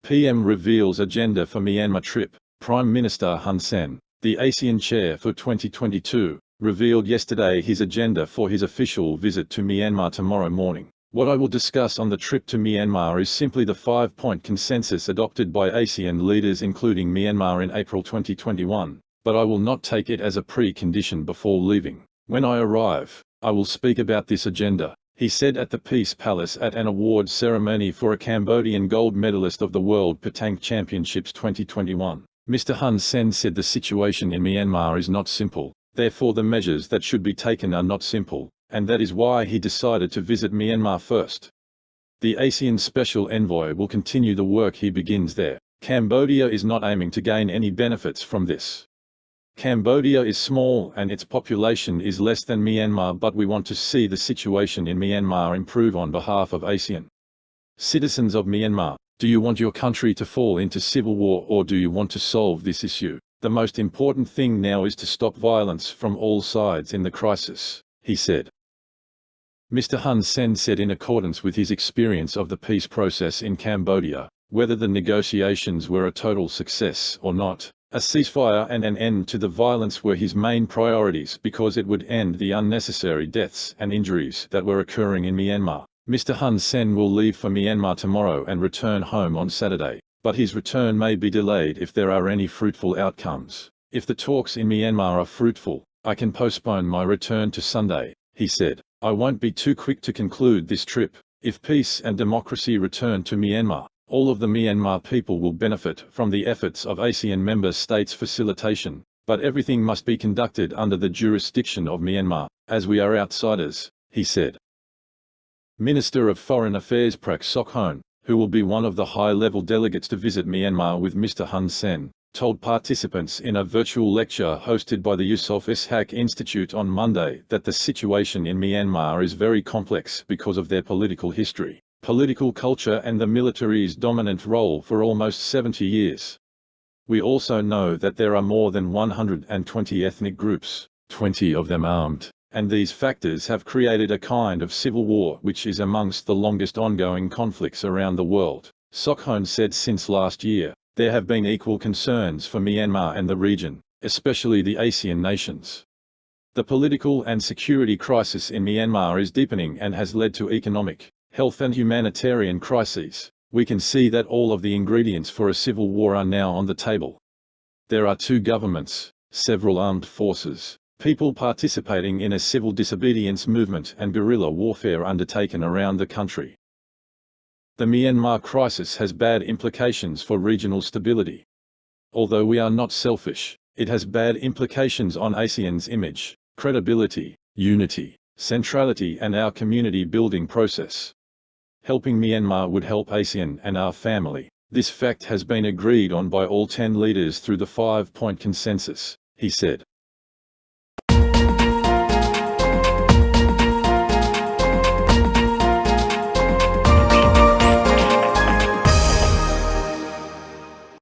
PM reveals agenda for Myanmar trip. Prime Minister Hun Sen, the ASEAN chair for 2022, revealed yesterday his agenda for his official visit to Myanmar tomorrow morning. What I will discuss on the trip to Myanmar is simply the 5-point consensus adopted by ASEAN leaders including Myanmar in April 2021, but I will not take it as a precondition before leaving. When I arrive, I will speak about this agenda, he said at the Peace Palace at an awards ceremony for a Cambodian gold medalist of the World Petang Championships 2021. Mr. Hun Sen said the situation in Myanmar is not simple, therefore the measures that should be taken are not simple, and that is why he decided to visit Myanmar first. The ASEAN Special Envoy will continue the work he begins there. Cambodia is not aiming to gain any benefits from this. Cambodia is small and its population is less than Myanmar, but we want to see the situation in Myanmar improve on behalf of ASEAN. Citizens of Myanmar, do you want your country to fall into civil war or do you want to solve this issue? The most important thing now is to stop violence from all sides in the crisis, he said. Mr. Hun Sen said in accordance with his experience of the peace process in Cambodia, whether the negotiations were a total success or not, a ceasefire and an end to the violence were his main priorities because it would end the unnecessary deaths and injuries that were occurring in Myanmar. Mr. Hun Sen will leave for Myanmar tomorrow and return home on Saturday, but his return may be delayed if there are any fruitful outcomes. If the talks in Myanmar are fruitful, I can postpone my return to Sunday, he said. I won't be too quick to conclude this trip. If peace and democracy return to Myanmar, all of the Myanmar people will benefit from the efforts of ASEAN member states' facilitation, but everything must be conducted under the jurisdiction of Myanmar, as we are outsiders, he said. Minister of Foreign Affairs Prak Sokhonn, who will be one of the high-level delegates to visit Myanmar with Mr. Hun Sen, told participants in a virtual lecture hosted by the Yusof Ishaq Institute on Monday that the situation in Myanmar is very complex because of their political history, political culture and the military's dominant role for almost 70 years. We also know that there are more than 120 ethnic groups, 20 of them armed, and these factors have created a kind of civil war which is amongst the longest ongoing conflicts around the world. Sokhonn said since last year, there have been equal concerns for Myanmar and the region, especially the ASEAN nations. The political and security crisis in Myanmar is deepening and has led to economic, health and humanitarian crises. We can see that all of the ingredients for a civil war are now on the table. There are two governments, several armed forces, people participating in a civil disobedience movement and guerrilla warfare undertaken around the country. The Myanmar crisis has bad implications for regional stability. Although we are not selfish, it has bad implications on ASEAN's image, credibility, unity, centrality and our community building process. Helping Myanmar would help ASEAN and our family. This fact has been agreed on by all 10 leaders through the 5-point consensus, he said.